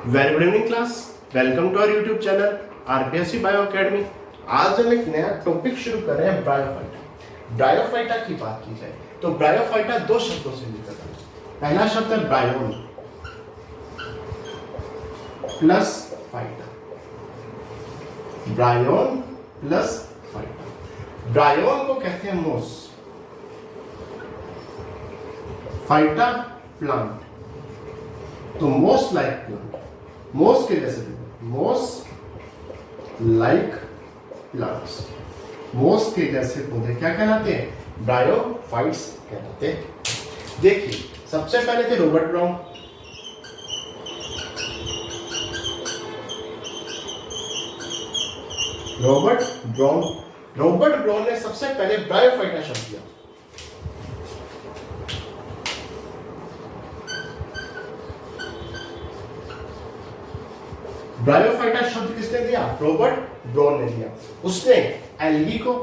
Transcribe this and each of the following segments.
Very good evening class, welcome to our YouTube channel RPSC bio academy. आज हम एक नया टॉपिक शुरू कर रहे हैं ब्रायोफाइटा। ब्रायोफाइटा की बात की जाए तो ब्रायोफाइटा दो शब्दों से मिलकर बना है। पहला शब्द है bryon plus phyta, bryon plus phyta. Bryon को कहते हैं मोस, फाइटा प्लांट, तो मोस्ट लाइक प्लांट, मोस के जैसे मोस लाइक प्लांट्स, मोस के जैसे पौधे क्या कहलाते हैं? ब्रायोफाइट्स कहलाते हैं। देखिए सबसे पहले थे रॉबर्ट ब्राउन। रॉबर्ट ब्राउन ने सबसे पहले ब्रायोफाइटा शब्द दिया। ब्रायोफाइटा शब्द किसने दिया? रॉबर्ट ब्राउन ने दिया। उसने एल्गी को,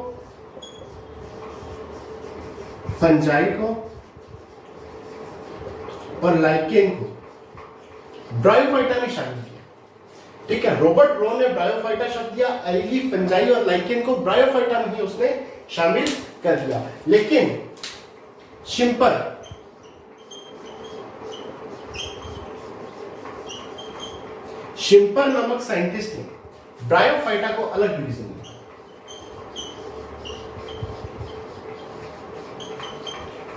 फंजाई को और लाइकेन को ब्रायोफाइटा में शामिल किया। ठीक है, रॉबर्ट ब्राउन ने ब्रायोफाइटा शब्द दिया, एल्गी, फंजाई और लाइकेन को ब्रायोफाइटा में ही उसने शामिल कर दिया। लेकिन शिम्पर नामक साइंटिस्ट ने ब्रायोफाइटा को अलग डिवीजन दिया।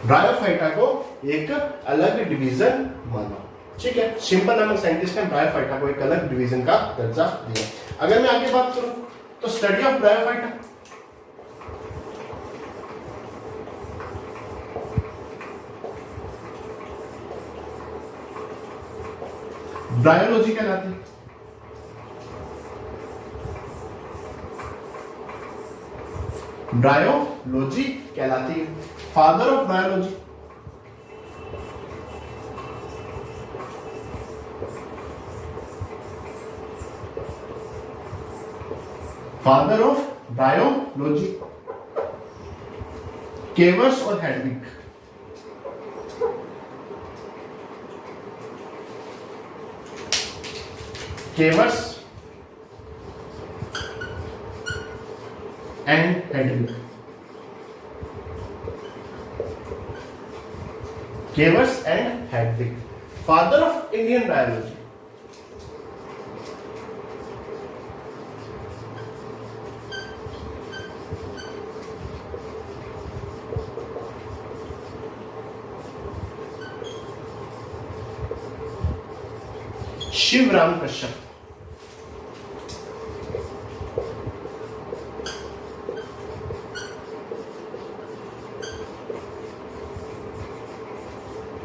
ब्रायोफाइटा को एक अलग डिवीजन माना। ठीक है, शिम्पर नामक साइंटिस्ट ने ब्रायोफाइटा को एक अलग डिवीजन का दर्जा दिया। अगर मैं आगे बात करूं तो स्टडी ऑफ ब्रायोफाइटा ब्रायोलॉजी कहलाती है। ब्रायोलॉजी कहलाती है, father of biology. Father of biology केवर्स और हेडविग। केवर्स एंड हेडविग, केवर्स and Hedwig, father of Indian biology. Shivram Kashyap.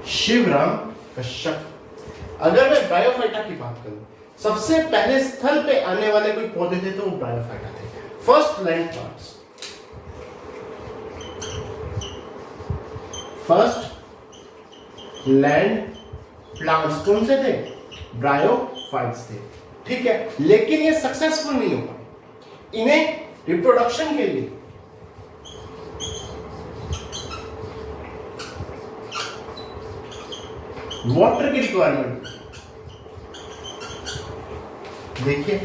Shivram Kashyap. अगर मैं ब्रायोफाइटा की बात करूं, सबसे पहले स्थल पे आने वाले कोई पौधे थे तो वो ब्रायोफाइटा थे। First land plants, first land plants कौन से थे? ब्रायोफाइट्स थे। ठीक है, लेकिन ये सक्सेसफुल नहीं हो पाए। इन्हें रिप्रोडक्शन के लिए वाटर की रिक्वायरमेंट। देखिए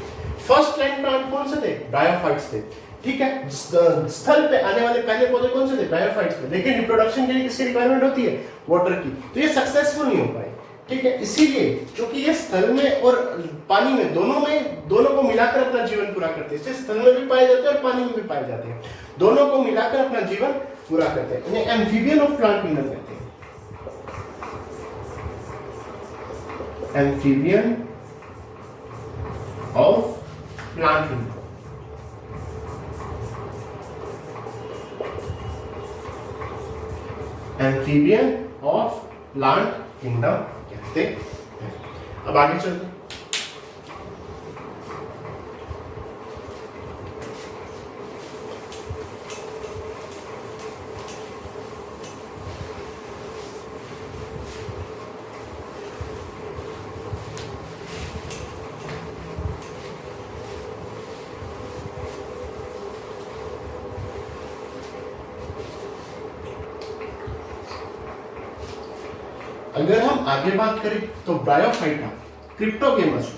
फर्स्ट लैंड प्लांट कौन से थे? ब्रायोफाइट्स थे। ठीक है, स्थल पे आने वाले पहले पौधे कौन से थे? ब्रायोफाइट्स थे। लेकिन रिप्रोडक्शन के लिए किसकी रिक्वायरमेंट होती है? वाटर की। तो ये सक्सेसफुल नहीं हो पाए। ठीक है, इसीलिए क्योंकि ये स्थल में और पानी में दोनों को मिलाकर अपना जीवन पूरा करते हैं। स्थल में भी पाए जाते हैं और पानी में भी पाए जाते हैं। दोनों को मिलाकर अपना जीवन पूरा करते हैं। इन्हें एम्फीबियन ऑफ प्लांट किंगडम कहते हैं। Amphibian of plant kingdom. Amphibian of plant kingdom कहते हैं। अब आगे चलते हैं। अगर हम आगे बात करें तो ब्रायोफाइटा क्रिप्टोगेमस।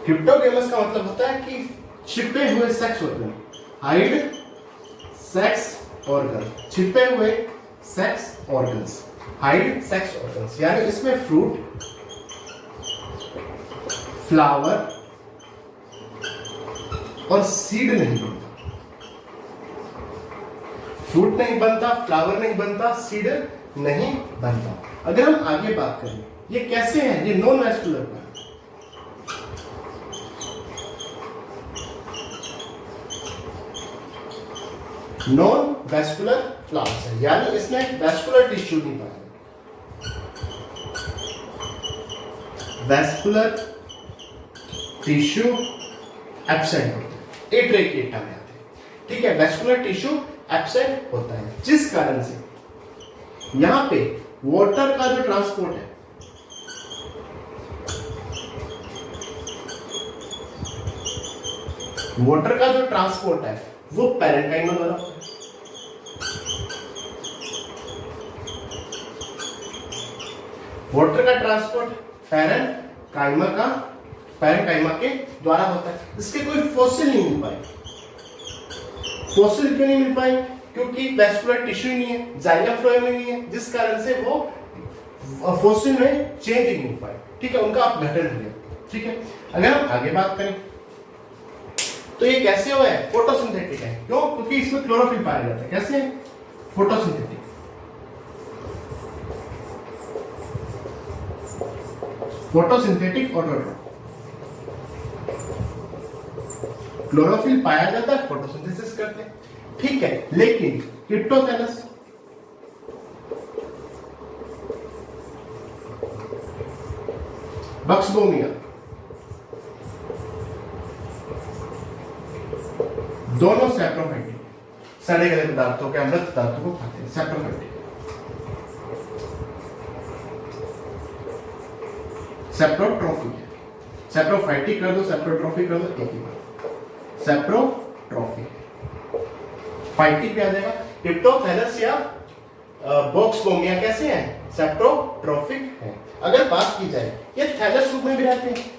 क्रिप्टोगेमस का मतलब होता है कि छिपे हुए sex organ, hide sex organ, छिपे हुए sex organs, hide sex organs, यानी इसमें फ्रूट, फ्लावर और सीड नहीं बनता, फ्रूट नहीं बनता, फ्लावर नहीं बनता, सीड नहीं बनता। अगर हम आगे बात करें ये कैसे है, ये non vascular plant, non vascular plants है, यानी इसमें वैस्कुलर टिश्यू नहीं पाया, वैस्कुलर टिश्यू एब्सेंट होता है, एट्रेकिएटा में आते हैं, ठीक है। वैस्कुलर टिश्यू एब्सेंट होता है, जिस कारण से यहां पे वाटर का जो ट्रांसपोर्ट है, वाटर का जो ट्रांसपोर्ट है वो पैरेन्काइमा द्वारा होता है। वाटर का ट्रांसपोर्ट पैरेन्काइमा के द्वारा होता है। इसके कोई फॉसिल नहीं मिल पाए। फॉसिल क्यों नहीं मिल पाए? क्योंकि वैस्कुलर टिश्यू नहीं है, जाइलम फ्लोएम नहीं है, जिस कारण से वो फॉसिल में चेंज नहीं हो पाए, ठीक है, उनका अपघटन हो गया, ठीक है। अगर हम आगे बात करें तो ये कैसे हुआ है? फोटोसिंथेटिक है। क्यों? क्योंकि इसमें क्लोरोफिल पाया जाता है। कैसे? फोटोसिंथेटिक। फोटोसिंथेटिक ऑटोट्रोफ, क्लोरोफिल पाया जाता है, फोटोसिंथेसिस करते हैं, ठीक है। लेकिन क्रिप्टोथैलस, बक्सबोमिया, दोनों सैप्रोफाइटिक, सड़े गले पदार्थों के अमृत पदार्थों को खाते हैं, सैप्रोफाइटिक। सेप्रोट्रोफिक है, सेप्रोफाइटिक कर दो, सेप्रोट्रोफिक कर दो, एक ही बात, सेप्रोट्रोफिक। फाइटिक भी आ जाएगा। क्रिप्टोथैलस या बॉक्सबोमिया कैसे हैं? सेप्रोट्रोफिक है। अगर बात की जाए ये थैलस रूप में भी रहते हैं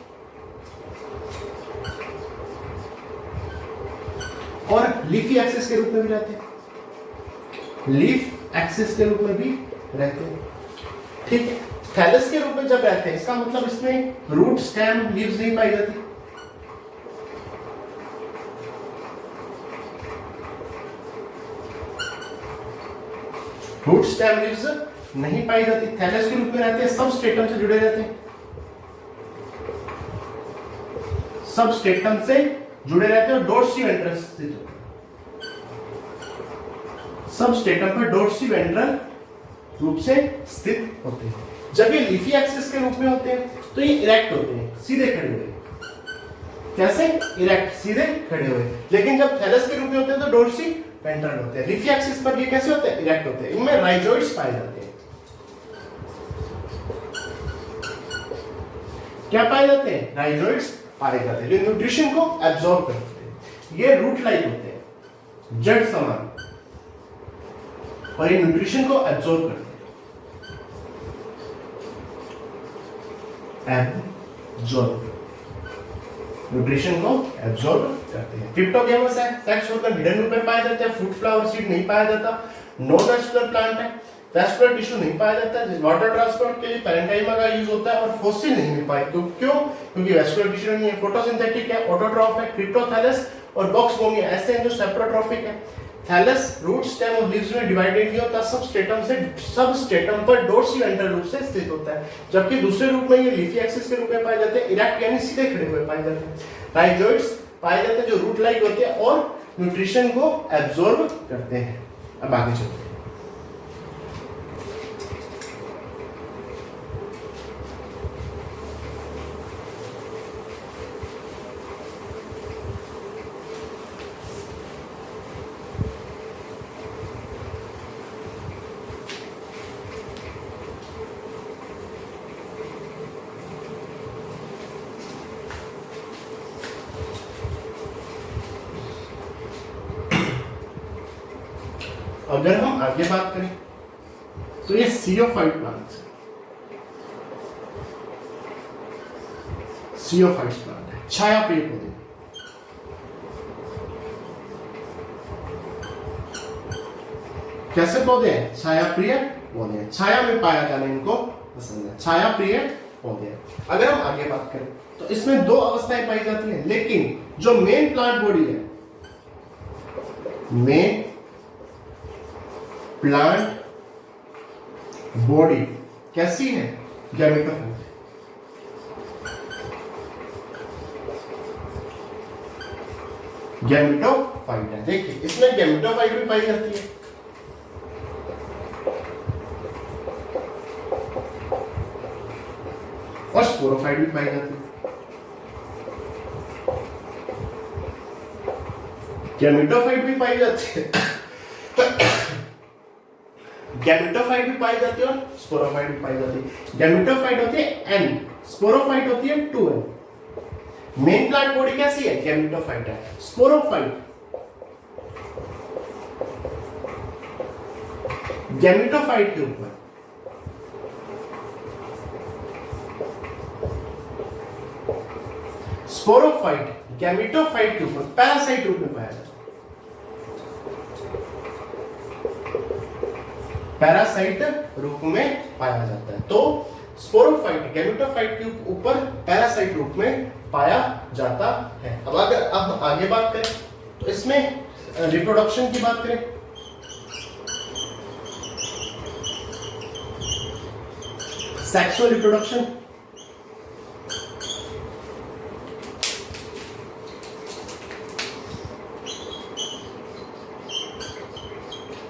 और लीफी एक्सिस के रूप में भी रहते हैं, लीफ एक्सिस के रूप में भी रहते हैं, ठीक है। थैलस के रूप में जब रहते हैं इसका मतलब इसमें रूट, स्टेम, लीव्स नहीं पाई जाती। रूट, स्टेम, लीव्स नहीं पाई जाती। थैलस के रूप में रहते हैं, सबस्ट्रेटम से जुड़े रहते हैं, सबस्ट्रेटम से जुड़े रहते हैं और डोर्सी वेंट्रल स्थित होते हैं। सबस्ट्रेटम पर डोर्सी वेंट्रल रूप से स्थित होते हैं। जब ये लीफी एक्सिस के रूप में होते हैं तो ये इरेक्ट होते हैं, सीधे खड़े हुए। कैसे? इरेक्ट, सीधे खड़े हुए। लेकिन जब थैलस के रूप में होते हैं तो डोर्सी वेंट्रल होते हैं। लीफी एक्सिस पर ये कैसे होते हैं? इरेक्ट होते हैं। इनमें राइजोइड्स पाए जाते हैं। क्या पाए जाते हैं? राइजोइड्स पाए जाते हैं, जो न्यूट्रिशन को एब्जॉर्ब करते हैं। ये रूट लाइक होते हैं, जड़ समान, और ये न्यूट्रिशन को एब्जॉर्ब करते हैं। एब्जॉर्ब, न्यूट्रिशन को एब्जॉर्ब करते हैं। क्रिप्टोगेमस है, सेक्स ऑर्गन हिडन रूप में पाया जाता है, फ्रूट, फ्लावर, सीड नहीं पाया जाता, नॉन वैस्कुलर प्लांट है, वैस्कुलर टिश्यू नहीं पाया जाता है, वाटर ट्रांसपोर्ट के लिए पैरेन्काइमा का यूज होता है, और फॉसिल नहीं मिल पाए। क्यों? क्योंकि वैस्कुलर टिश्यू नहीं है, फोटोसिंथेटिक है, ऑटोट्रॉफ है। क्रिप्टोथैलस और बॉक्सबोमिया ऐसे हैं जो सेप्रोट्रॉफिक है। थैलस रूट, स्टेम और लीव्स में डिवाइडेड नहीं होता, सबस्ट्रेटम पर डोर्सी वेंट्रल रूप से स्थित होता है। जबकि दूसरे रूप में ये लीफी एक्सिस के रूप में पाए जाते हैं, इरेक्ट यानी सीधे खड़े हुए पाए जाते हैं। राइजोइड्स पाए जाते हैं जो रूट लाइक होते हैं और न्यूट्रिशन को एब्जॉर्ब करते हैं। अब आगे चलते हैं। अगर हम आगे बात करें तो ये सीओफाइट प्लांट है, सीओफाइट प्लांट है, छाया प्रिय पौधे। कैसे पौधे हैं? छाया प्रिय पौधे हैं, छाया में पाया जाना इनको पसंद है, छाया प्रिय पौधे हैं। अगर हम आगे बात करें तो इसमें दो अवस्थाएं पाई जाती हैं, लेकिन जो मेन प्लांट बॉडी है, मेन प्लांट बॉडी कैसी है? गैमेटोफाइट। गैमेटोफाइट है। देखिए इसमें गैमेटोफाइट भी पाई जाती है, और स्पोरोफाइट भी पाई जाती है। गैमेटोफाइट भी पाई जाती है, गैमेटोफाइट भी पाई जाती है और स्पोरोफाइट भी पाई जाती है। गैमेटोफाइट होती है N, स्पोरोफाइट होती है 2N। मेन प्लांट बॉडी कैसी है? गैमेटोफाइट है। स्पोरोफाइट गैमेटोफाइट के ऊपर स्पोरोफाइट गैमेटोफाइट के ऊपर पैरासाइट रूप में पाया जाता है। पैरासाइट रूप में पाया जाता है। तो स्पोरोफाइट गैमेटोफाइट के ऊपर पैरासाइट रूप में पाया जाता है। अब अगर अब आगे बात करें तो इसमें रिप्रोडक्शन की बात करें, सेक्सुअल रिप्रोडक्शन,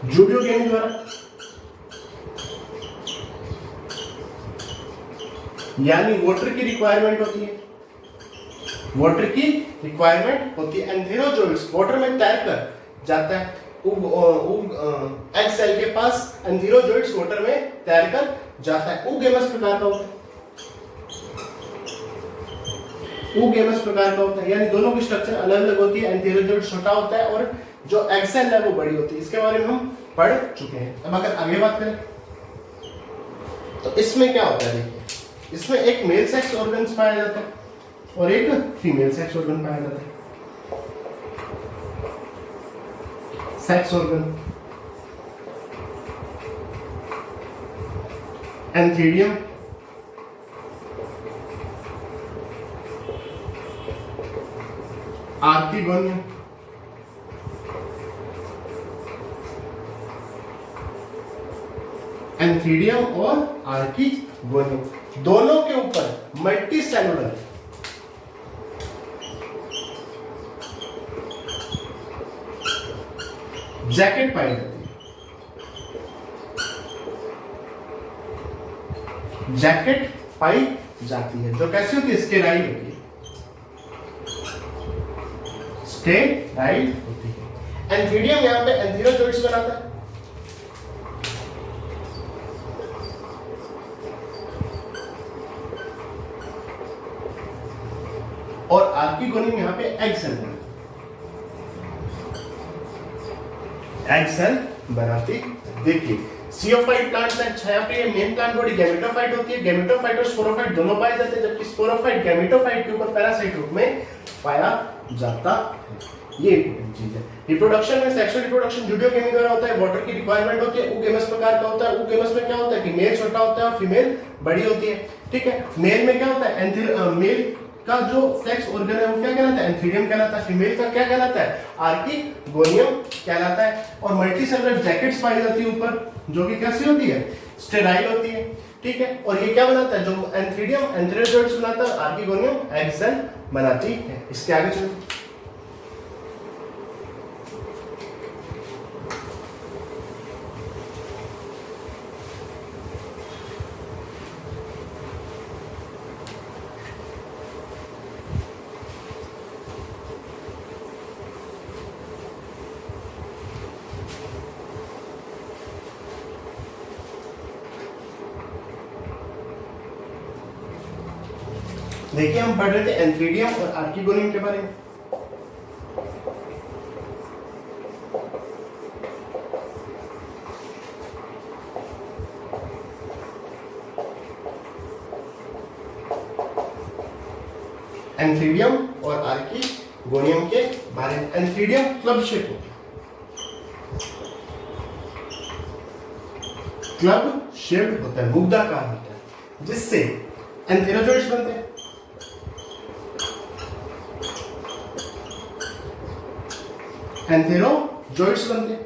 जूडियोगेमी द्वारा, यानी वाटर की रिक्वायरमेंट होती है, वाटर की रिक्वायरमेंट होती है। एंथेरोजोइड्स वाटर में तैरकर जाता है, एग सेल के पास एंथेरोजोइड्स वाटर में तैरकर जाता है। उगेमस प्रकार का होता है, उगेमस प्रकार का होता है, यानी दोनों की स्ट्रक्चर अलग अलग होती है। एंथेरोजोइड छोटा होता है और जो एग सेल है वो बड़ी होती है। इसके बारे में हम पढ़ चुके हैं। अब अगर आगे बात करें तो इसमें क्या होता है? देखिए इसमें एक मेल सेक्स ऑर्गन पाया जाता है और एक फीमेल सेक्स ऑर्गन पाया जाता है। सेक्स ऑर्गन एंथीडियम, आर्किगोनियम, एंथीडियम और आर्किगोनियम, दोनों के ऊपर मल्टी सेलुलर जैकेट पाई जाती है। जैकेट पाई जाती है जो कैसी होती है? स्टेराइल होती है, स्टेराइल होती है। एंथीडियम यहां पे एंथीरोजोइड्स बनाता है और आर्किगोनियम यहां पे एग सेल बनाता है, एग सेल बनाती। देखिए सीओफाइट प्लांट्स है, छायाप्रिय मेन प्लांट बॉडी गैमेटोफाइट होती है। गैमेटोफाइट और स्पोरोफाइट दोनों पाए जाते हैं, जबकि स्पोरोफाइट गैमेटोफाइट के ऊपर पैरासाइट रूप में पाया जाता है। ये इंपॉर्टेंट चीज है। रिप्रोडक्शन में सेक्सुअल रिप्रोडक्शन जूडियोगेमी द्वारा होता है, वाटर की रिक्वायरमेंट होती है। उगेमस प्रकार का होता है। उगेमस में क्या होता है कि मेल छोटा होता है और फीमेल बड़ी होती है। ठीक है, मेल में क्या होता है? मेल का जो सेक्स ऑर्गन है वो क्या कहलाता है? एंथीडियम कहलाता है। फीमेल का क्या कहलाता है? आर्किगोनियम कहलाता है। और मल्टी सेलुलर जैकेट्स पाई जाती है ऊपर, जो कि कैसी होती है? स्टेराइल होती है। ठीक है, और ये क्या बनाता है? जो एंथीडियम एंथेरोजोइड्स बनाता है, आर्किगोनियम एग सेल बनाती है। इसके आगे चलते देखिए, हम पढ़ रहे थे एंथीडियम और आर्किगोनियम के बारे में। एंथ्रीडियम और आर्किगोनियम के बारे में। एंथ्रीडियम क्लब शेप होता है, क्लब शेप होता है, मुग्धाकार होता है, जिससे एंथेरोजोइड्स बनते हैं। एंथेरोजोइड्स बनते हैं।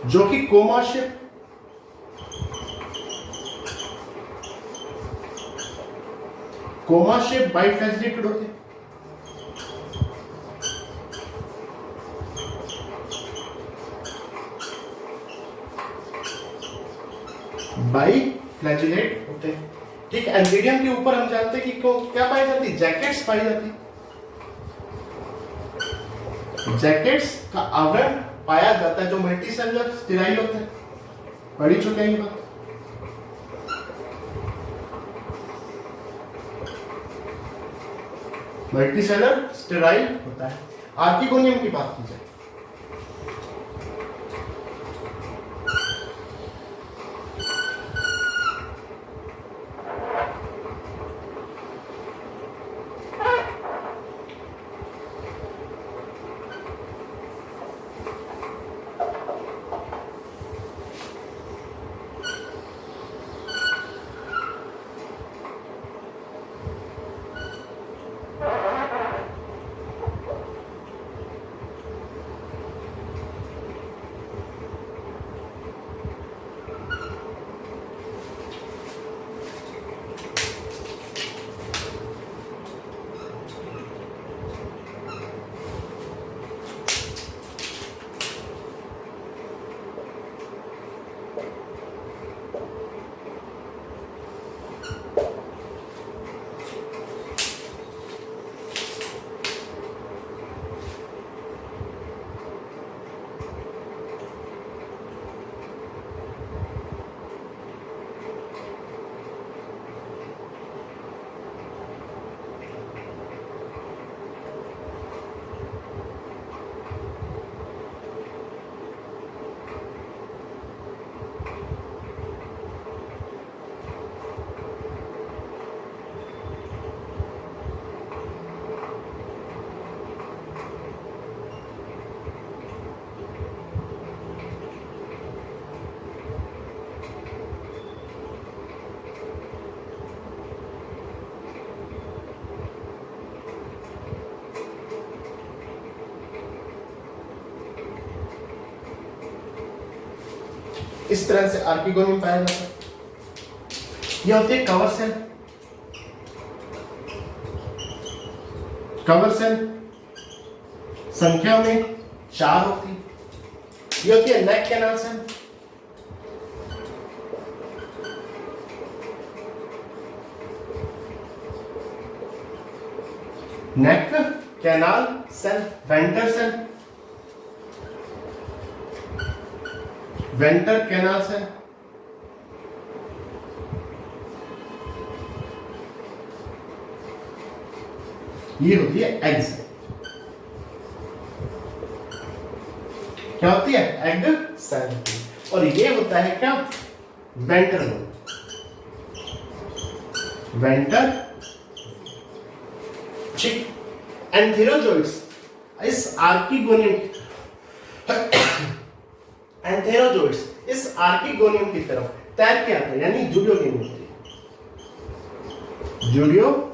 जो कि कोमा शेप, बाइफ्लैजिलेटेड होते हैं। बाइफ्लैजिलेट होते हैं, ठीक है। एंथीरियम के ऊपर हम जानते हैं कि क्या पाई जाती है, जैकेट्स पाई जाती है। जैकेट्स का आवरण पाया जाता है जो मल्टीसेलुलर स्टेराइल होते हैं। पढ़ी चुके हैं ये बात। मल्टीसेलुलर स्टेराइल होता है। आर्किगोनियम की बात की जाए, इस तरह से आर्किगोनियम पाया जाता है। यह होती है कवर सेल। कवर सेल संख्या में 4 होती है। यह होती है neck canal cell. Neck canal cell, venter cell, venter canal cell, ये होती है एग सेल। क्या होती है? एग सेल होती है। और ये होता है क्या? Vendor bone. वेंटर ठीक। एंथेरोजोइड्स इस आर्किगोनियम एंथेरोजोइड्स इस आर्किगोनियम की तरफ तैर के आते हैं, यानी जूडियोगेमी होती है। जूडियोगेमी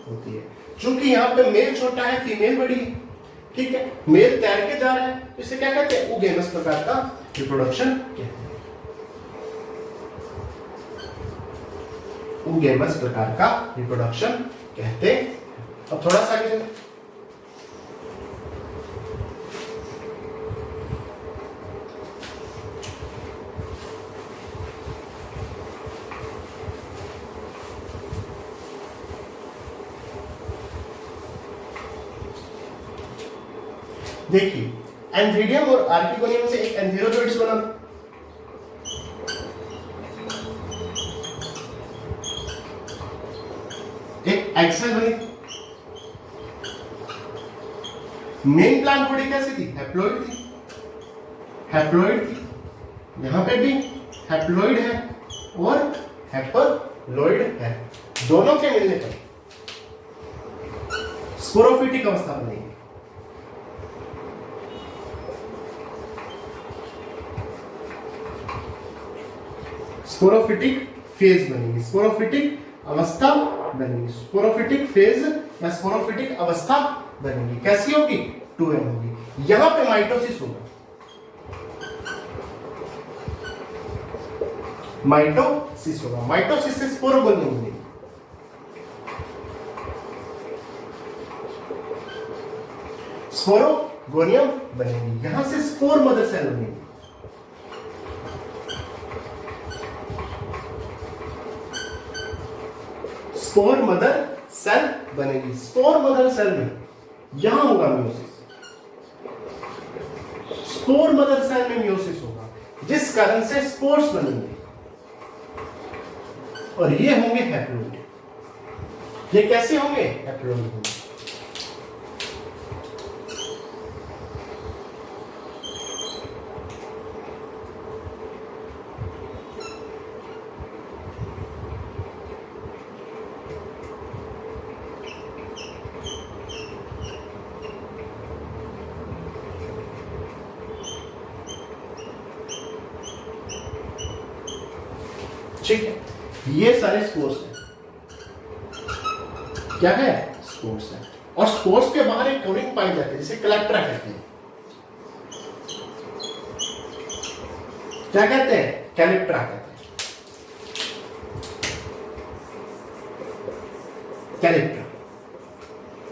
होती है। चूंकि यहाँ पे मेल छोटा है, फीमेल बड़ी है, ठीक है, मेल तैर के जा रहा है, तो इसे क्या कहते हैं? उगेमस प्रकार का रिप्रोडक्शन कहते हैं। उगेमस प्रकार का रिप्रोडक्शन कहते हैं। अब थोड़ा सा आगे चलें। देखिए, एंथ्रीडियम और आर्किगोनियम से एक एंथेरोजोइड्स बना। एक एग सेल बनी। मेन प्लांट बॉडी कैसी थी? हैप्लॉइड थी। हैप्लॉइड थी। यहां पे भी हैप्लॉइड है और हैप्लॉइड है, दोनों के मिलने पर स्पोरोफिटिक अवस्था बनेगी। स्पोरोफिटिक फेज बनेगी, स्पोरोफिटिक अवस्था बनेगी, स्पोरोफिटिक फेज या स्पोरोफिटिक अवस्था बनेगी। कैसी होगी? 2n होगी। यहां पे माइटोसिस होगा, माइटोसिस होगा। माइटोसिस से स्पोरोगोनियम बनेगी, स्पोरोगोनियम बनेगी। यहां से स्पोर मदर सेल बनेगी, स्पोर मदर सेल बनेगी। स्पोर मदर सेल में यहां होगा मियोसिस, स्पोर मदर सेल में मियोसिस होगा, जिस कारण से स्पोर्स बनेंगे और ये होंगे हैप्लॉइड। ये कैसे होंगे? हैप्लॉइड होंगे। ठीक है, ये सारे स्पोर्स हैं। क्या है? स्पोर्स है। और स्पोर्स के बाहर एक कवरिंग पाई जाती है जिसे कलेक्ट्रा कहते हैं। क्या कहते हैं? कैलिप्ट्रा कहते हैं। कैलिप्ट्रा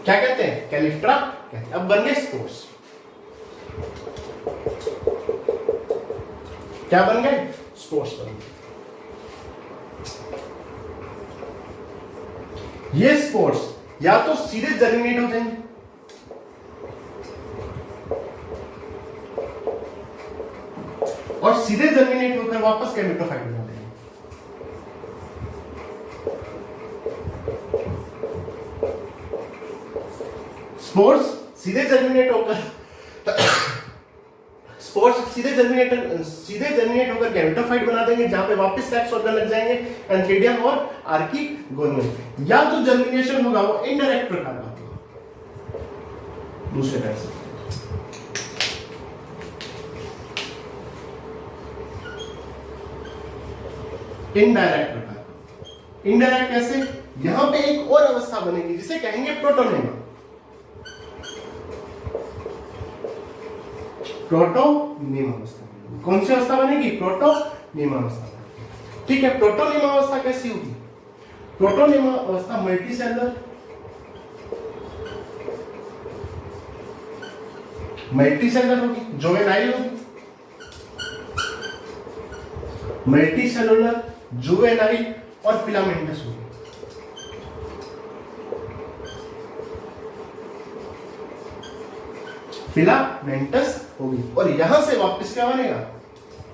क्या कहते हैं? कैलिप्ट्रा कहते हैं। अब बन गए स्पोर्स। क्या बन गए? स्पोर्स बन गए। ये स्पोर्स या तो सीधे जर्मिनेट हो जाएंगे, और सीधे जर्मिनेट होकर वापस गैमेटोफाइट बना देंगे। स्पोर्स सीधे जर्मिनेट होकर होकर गैमेटोफाइट बना देंगे, जहां पे वापस सेक्स ऑर्गन लग जाएंगे, एंथीडियम और आर्किगोनियम। या जो जर्मिनेशन होगा वो इनडायरेक्ट प्रकार का होगा, दूसरे तरह से। इनडायरेक्ट प्रकार। इनडायरेक्ट कैसे? यहां पे एक और अवस्था बनेगी जिसे कहेंगे प्रोटोनेमा। प्रोटोनेमा अवस्था। कौन सी अवस्था बनेगी? प्रोटोनेमा अवस्था। ठीक है, प्रोटोनेमा अवस्था कैसी होगी? प्रोटोनेमा अवस्था मल्टीसेलुलर, होगी, जुवेनाइल होगी, मल्टीसेलुलर, जुवेनाइल और फिलामेंटस होगी। फिलामेंटस होगी। और यहां से वापस क्या बनेगा?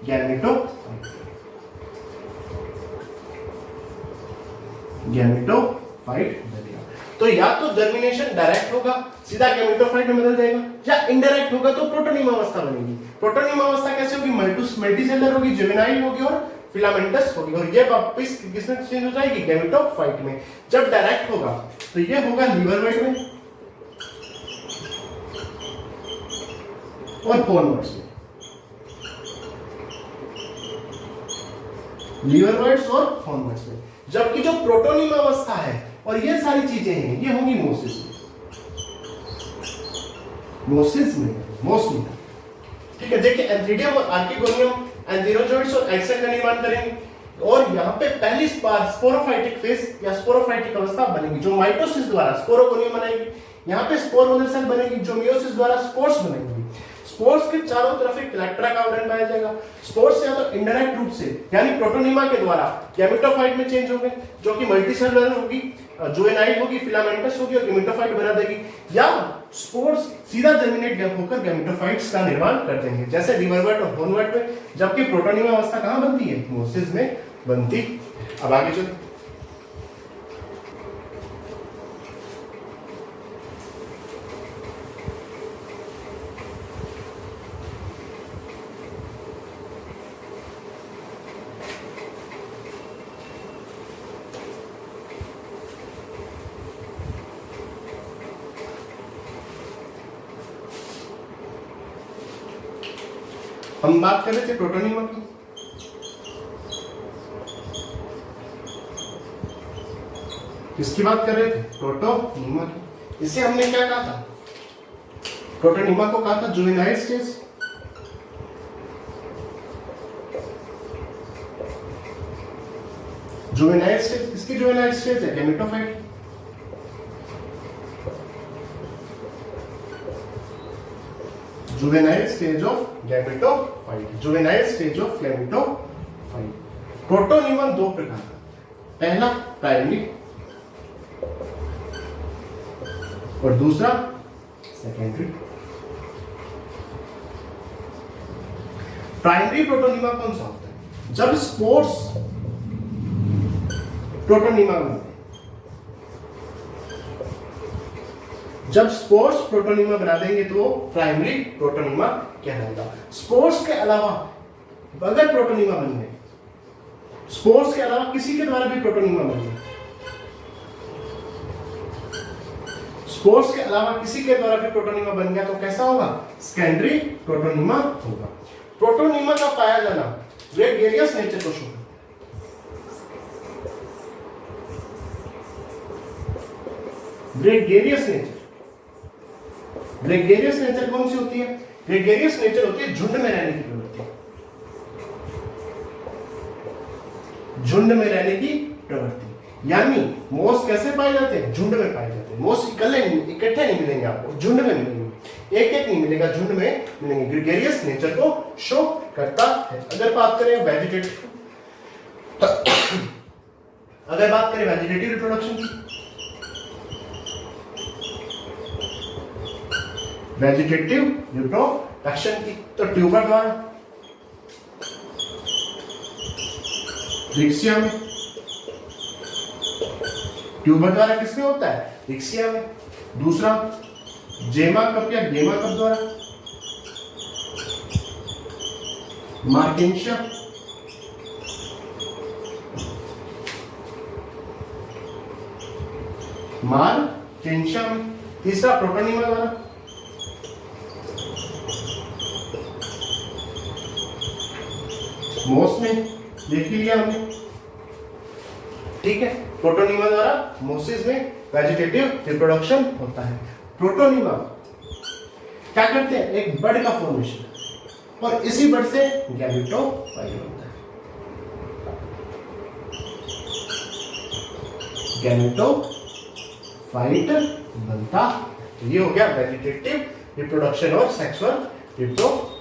गैमेटोफाइट बनेगा। तो या तो जर्मिनेशन डायरेक्ट होगा, सीधा गैमेटोफाइट में बदल जाएगा, या इनडायरेक्ट होगा तो प्रोटोनेमा अवस्था बनेगी। प्रोटोनेमा अवस्था कैसे होगी? मल्टीसेलुलर होगी, जुवेनाइल होगी और फिलामेंटस होगी। और ये वापस किसमें चेंज हो जाएगी? गैमेटोफाइट में। जब डायरेक्ट होगा तो ये होगा लीवरवर्ड में और होर्नवर्ड्स में। लीवरवर्ड्स और होर्नवर्ड्स में। जबकि जो प्रोटोनेमा अवस्था है और ये सारी चीजें हैं, ये होंगी मोसिस में। मोसिस में। ठीक है, देखिए एंथीडियम और आर्किगोनियम एंथीरोजोइड्स और एक्सेल का निर्माण करेंगे, और यहाँ पे पहली बार स्पोरोफाइटिक फेज या स्पोरोफाइटिक अवस्था बनेगी, जो माइटोसिस द्वारा स्पोरोगोनियम बनेगी। यहाँ पे स्पोर मदर सेल बनेगी, जो मियोसिस द्वारा स्पोर्स बनेगी। स्पोर्स के चारों तरफ एक कलेक्ट्रा का आवरण पाया जाएगा। स्पोर्स या तो इनडायरेक्ट रूप से यानी प्रोटोनेमा के द्वारा गैमेटोफाइट में चेंज होंगे, जो कि मल्टीसेलुलर होगी, जुवेनाइल होगी, फिलामेंटस होगी और गैमेटोफाइट बना देगी। या स्पोर्स सीधा जर्मिनेट होकर गैमेटोफाइट्स का निर्माण कर देंगे, जैसे लीवरवर्ड और होर्नवर्ड में। जबकि प्रोटोनेमा अवस्था कहां बनती है? मोसिस में बनती। अब आगे चलो। हम बात कर रहे थे प्रोटोनिमा की। किसकी बात कर रहे थे? प्रोटोनिमा की। इसे हमने क्या कहा था? प्रोटोनिमा को कहा था जुवेनाइल स्टेज। जुवेनाइल स्टेज, किसकी जुवेनाइल स्टेज है? Gametophyte. Juvenile stage of gametophyte, juvenile stage of gametophyte. Protonema दो प्रकार का, पहला प्राइमरी और दूसरा सेकेंडरी। प्राइमरी प्रोटोनिमा कौन सा होता है? जब स्पोर्स प्रोटोनिमा बनते हैं, जब स्पोर्स प्रोटोनिमा बना देंगे तो वो प्राइमरी प्रोटोनिमा कहलाएगा। स्पोर्स के अलावा अगर प्रोटोनिमा बन गए, स्पोर्स के अलावा किसी के द्वारा भी प्रोटोनिमा बन गए, स्पोर्स के अलावा किसी के द्वारा भी प्रोटोनिमा बन गया तो कैसा होगा? सेकेंडरी प्रोटोनिमा होगा। प्रोटोनिमा का पाया जाना ग्रेगेरियस नेचर को शो करता है। ग्रेगेरियस नेचर, ग्रेगेरियस नेचर कौन सी होती है? ग्रेगेरियस नेचर होती है झुंड में रहने की प्रवृत्ति, झुंड में रहने की प्रवृत्ति। यानी मोस कैसे पाए जाते हैं? झुंड में पाए जाते हैं। मोस इकट्ठे नहीं मिलेंगे आपको, झुंड में मिलेंगे, एक एक नहीं मिलेगा, झुंड में मिलेंगे। ग्रेगेरियस नेचर को शो करता है। अगर बात करें वेजिटेटिव, अगर बात करें वेजिटेटिव रिप्रोडक्शन की, वेजिटेटिव रिप्रोडक्शन की, तो ट्यूबर द्वारा, रिक्सिया में, ट्यूबर द्वारा किसमें होता है? रिक्सिया में। दूसरा जेमा कप या गेमा कप द्वारा, मार्केंशिया, मार्केंशिया में। तीसरा प्रोटोनिमा द्वारा, मोस में देख लिया हमने, ठीक है। प्रोटोनिमा द्वारा मोसिस में वेजिटेटिव रिप्रोडक्शन होता है। प्रोटोनिमा क्या करते हैं? एक बड का फॉर्मेशन, और इसी बड से गैमेटोफाइट होता है। गैमेटोफाइट बनता। तो ये हो गया वेजिटेटिव रिप्रोडक्शन और सेक्सुअल रिप्रोडक्शन।